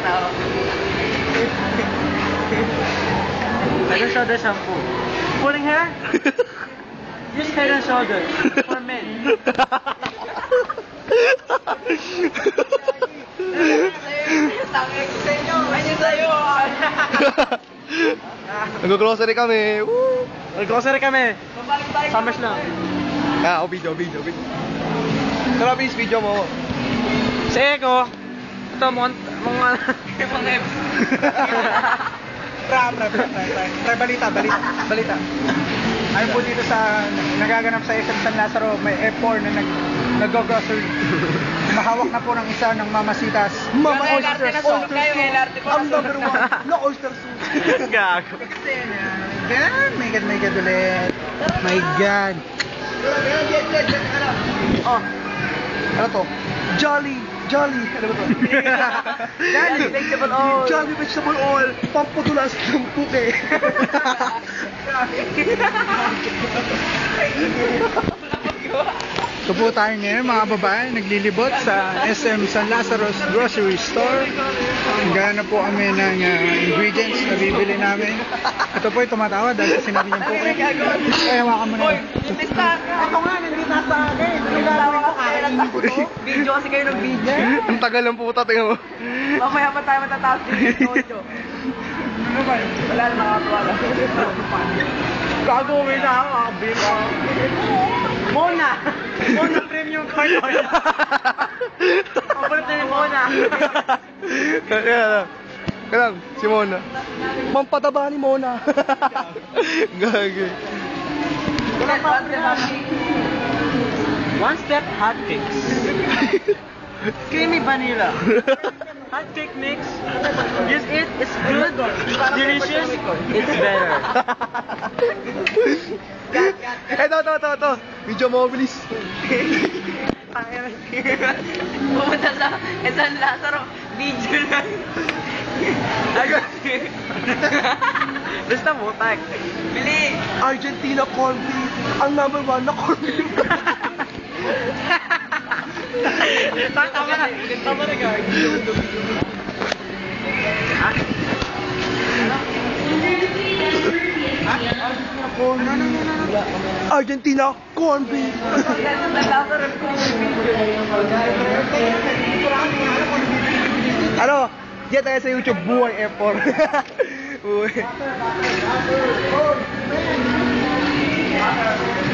tao. Head and Shoulder shampoo. Pulling hair? Use Head and Shoulders for men. Nag-grocery kami. Woo! Nag-grocery kami. Summers lang. Video. Tara, please, video mo. Si Eko. Ito, mga... Balita. Ayun po dito sa nagaganap sa SM San Lazaro, may F4 na nag-grocery. Mahawak na po ng isa ng Mamasitas. Mama Oyster Sauce. Ang number one na oyster sauce. Gago. Yan, my God ulit. My God. Oh, ano to? Jolly. Ano ba to? Jolly vegetable oil. Jolly vegetable oil. Pampadulas ng puke. Ito po tayo ngayon mga babae, naglilibot sa SM San Lazaro's Grocery Store. Gana po kami ng ingredients na bibili namin. Ito po ay tumatawa dahil sa sinabi niyang puke. Ay, hawakan mo na. Ito nga, hindi nasa akin. Nagtawa ka kainin ko to. Video kasi kayo ng video. Ang tagal ng puta, tingnan mo. Mamaya pa tayo matatapos din yung Ano ba? wala na makakatuwa lang. Gagawin na ako, makabili ko. Mona premium corn oil. Papalit na ni Mona. Kaya si Mona. Mampataba ni Mona. Gagi. One step hot cakes. Creamy vanilla. Hot cake mix. Just eat. It's good. It's delicious. It's better. Ito. Video mo, bilis. Pumunta sa San Lazaro. Video lang. Basta mutak. Bili! Argentina corned beef. Ang number one na corned beef. Tama na guys. Argentina corned beef. Ano? Diyan tayo sa YouTube, Buhay F4.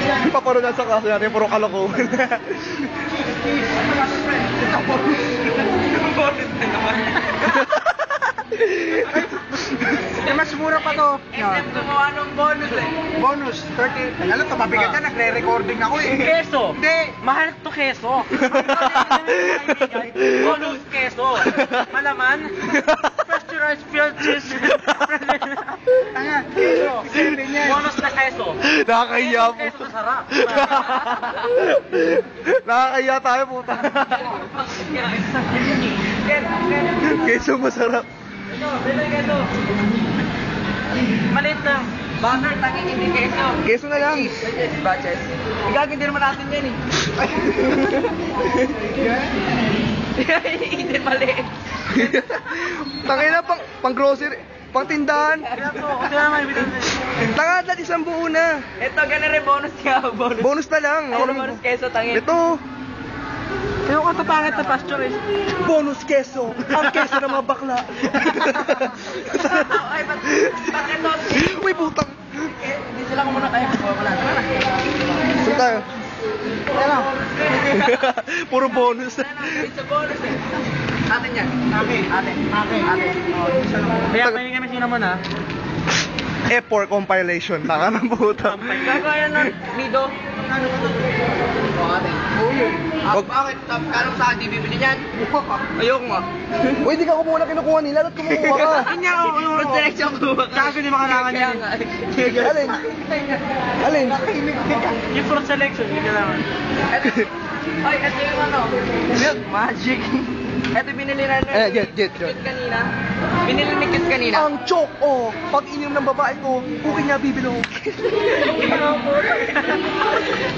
Hindi pa paro na sa kaso natin, puro kalokohan. Mas mura pa to. SM gumawa ng bonus eh. Bonus, 30. Alam, tumabigat yan, nagre-recording ako eh. Keso. Hindi. Mahal to keso. Bonus keso. Malaman. Pasteurized filled cheese. Tanga, keso. Sili niya. Bonus na keso. Nakakahiya po. Keso masarap. Nakakahiya tayo, puta. Keso masarap. Maliit lang. Butter, tangin, hindi keso. Keso na lang. Batches. Igagin din naman natin yan eh. Hindi mali. Tangina pang grocery, pang tindahan. Kasi naman ibigay na. Tanga, isang buo na. Ito, ganun rin bonus ka. Bonus. Bonus na lang. Ano bonus keso, tangin? Ito, Pero ka pangit na pasteurized. bonus keso. Ang keso ng mga bakla. Ay, ba't ito? Uy, putang. Hindi sila ko muna kaya. Wala na. Saan tayo? Puro bonus. It's a bonus eh. Atin yan. Atin. Kaya pwede kami sinamon ha. F4 compilation. Taka ng puta. Gagaya ng nido. Atin. Bakit? Kanong saan di bibili niyan? Ayoko nga. Uy, di ka kumuha na kinukuha nila. Ba't kumukuha ka? Kanya ako. First selection ko. Kaso hindi makalangan yan. Alin? Yung fruit selection, hindi kailangan. Ay, ito yung ano. Milk magic. Ito binili na Jet. kanina. Binili ni Kit kanina. Ang choke, oh. Pag inom ng babae ko, okay niya bibilo.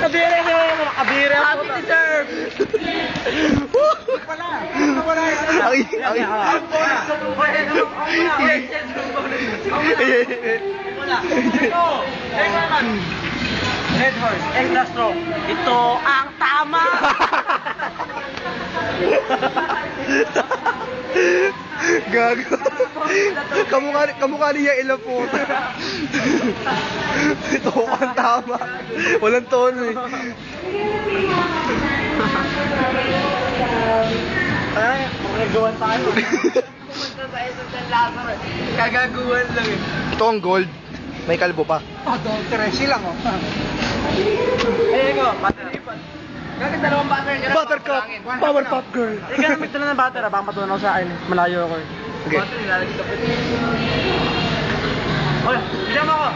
Kabira mo, kabira mo. Happy to serve! Red horse, extra strong. Ito ang tama. Gago. Kamukha niya ilang po. Ito ang tama. Walang tono eh. Ay, nagawan tayo. Pumunta sa SM San Lazaro. Kagaguhan lang eh. Ito ang gold. May kalbo pa. Oh, Tresi lang oh. Ayun ko, butter. Bakit dalawang butter ka na? Buttercup, Powerpuff Girl. Ikaw na magdala ng butter, baka matunaw sa akin. Malayo ako eh. Okay. Butter nilalagay sa puti. Oy, bigyan mo ako.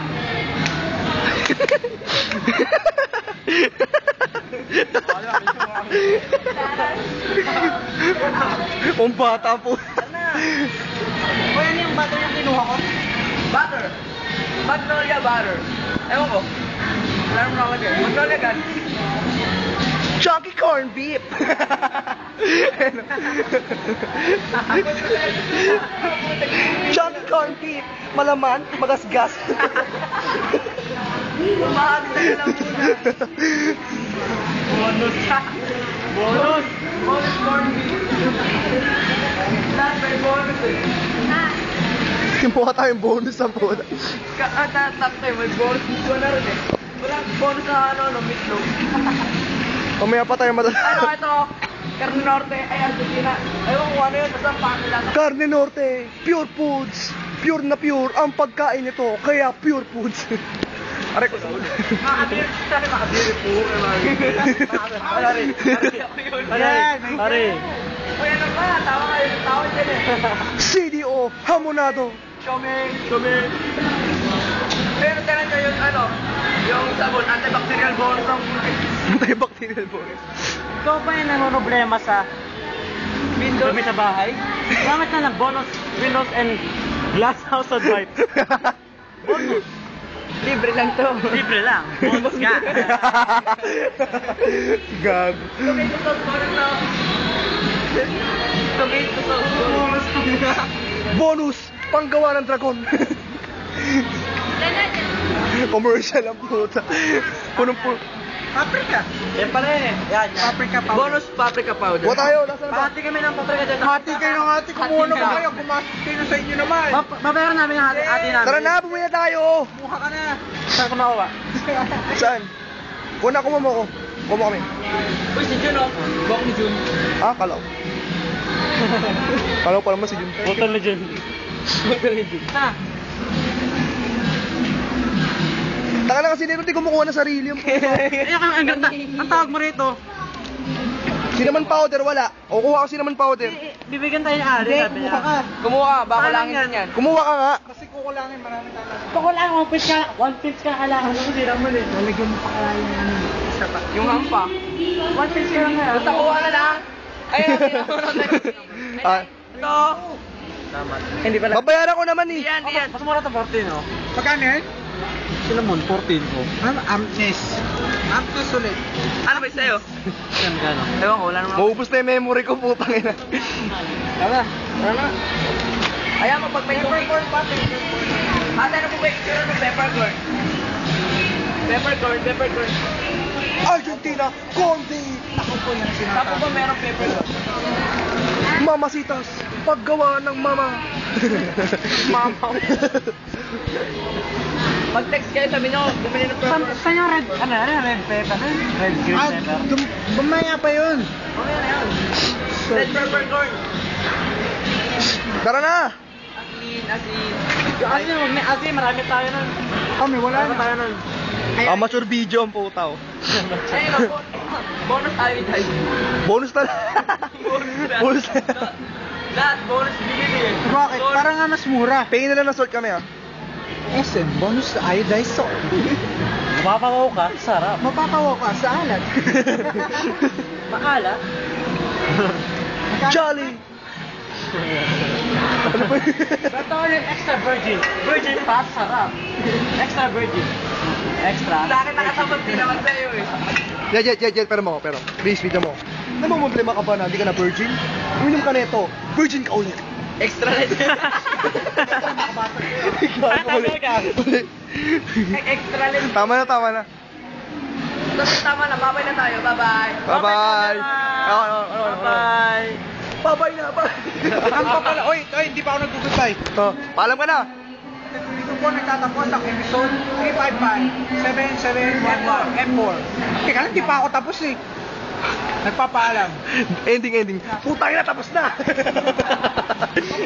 Ang bata po. Oy, ano yung butter yung kinuha ko? Butter. Magnolia butter. Ewan ko. Wala naman nakalagay. Magnolia gan. Chunky corn beef. Chunky corn beef. Malaman, magasgas. Umahagay lang muna. Bonus ka. Bonus. Bonus corn beef. Lahat may bonus eh. Kimuha tayong bonus sa puta. Top time, may bonus dito na rin eh. Walang bonus na meatloaf. Mamaya pa tayo Ano ito? Carne Norte, ay Argentina. Ewan ko ano yun, basta ang pangit lang. Carne Norte, pure foods. Pure na pure ang pagkain nito, kaya pure foods. Aray ko sa ulo. Makabir po. Wala rin. Pare. Uy, ano ba? Tawa kayo ng tawa dyan eh. CDO, hamonado. Choming. Pero tira nyo yung yung sabon, antibacterial bonus ng Antibacterial bonus. Ikaw ba yung problema sa Windows. dumi sa bahay? Gamit na lang bonus, Windows and glass household wipe. Bonus. Libre lang to. Libre lang. Bonus ka. Gago. Tomato sauce bonus na. Tomato sauce bonus. Bonus, panggawa ng dragon. Commercial ang puta. Punong-puno. Paprika. Yan pala yun eh. Yan. Paprika powder. Bonus paprika powder. Wa tayo, nasaan ba? Pahati kami ng paprika dyan. Hati kayo ng hati, kumuha na Hati kayo, pumasok kayo sa inyo naman. Babayaran namin ang hati namin. Tara na, bumili na tayo. Kumuha ka na. Saan ko nakuha? Saan? Kuna, kuha mo ko. Kuha mo kami. Uy, si Jun oh. Bok ni Jun. Ah, kalaw. Kalaw pa naman si Jun. Botol na dyan. Ha? Taka na kasi nito, di kumukuha na sarili yung puta. Ayun ang ganda. Ang tawag mo rito. Cinnamon powder, wala. O, kuha ko cinnamon powder. Bibigyan tayo ng ari. Sabi niya. Kumuha ka, baka Parang langin yan. din yan. Kumuha ka nga. Kasi kukulangin, marami talas. Pako lang, one piece ka kailangan mo. Hindi lang mo din. Lalagyan mo pa kaya yung isa pa. Yung hampa. One piece ka lang nga. Basta kuha ka lang. Ayun, Ah, ito. Hindi pala. babayaran ko naman eh. Yan. Mas mura ito 14 oh. Magkano yun? Cinnamon 14 ko. Ano? Amnes. Amnes ulit. Ano ba sa'yo? Yan gano. Ewan ko, wala naman. Maubos na yung memory ko, putang ina. Tara na. Ayan mo, pag may peppercorn pati. Ate, ano po ba yung peppercorn? Peppercorn. Argentina, Conde. Ako po yung Tapos sinasabi. ba meron peppercorn? Mamasitas, paggawa ng mama. Mamaw. Mag-text kayo, sabi nyo, bumili ng peppercorn. Saan yung red? Ano? Red pepper? Red green Ah, pepper? bumaya pa yun. Okay na yan. Red peppercorn. Tara na. Asin. Yung asin, huwag may asin. Marami tayo nun. Kami, wala Marami na. tayo nun. Amateur video ang putaw. Ayun ako. Bonus iodine. Bonus na. Bonus na. Lahat bonus bibili eh. Bakit? Parang nga mas mura. Pingin na lang ng salt kami ah. SM, bonus sa iodized salt. Mapapawaw ka? Sarap. Mapapawa ka sa alat. Maala? Jolly. Ano ba yun? Ba't ulit extra virgin? Virgin pa, sarap. Extra virgin. Extra. Sa akin nakatamad din naman sa'yo eh. Jet, pero please, video mo. Namumblema ka ba na hindi ka na virgin? Uminom ka nito, virgin ka ulit. Extra na din. Extra lang. Tama na. Tama na, babay na tayo. Bye-bye. Bye-bye. Bye-bye. Bye-bye na, bye. Ang pa pala. Oy, hindi pa ako nag-goodbye. Oh, paalam ka na. Dito po nagtatapos ang episode 355-7711 M4. Teka lang, hindi pa ako tapos eh. Nagpapaalam. Ending. Putang na, tapos na.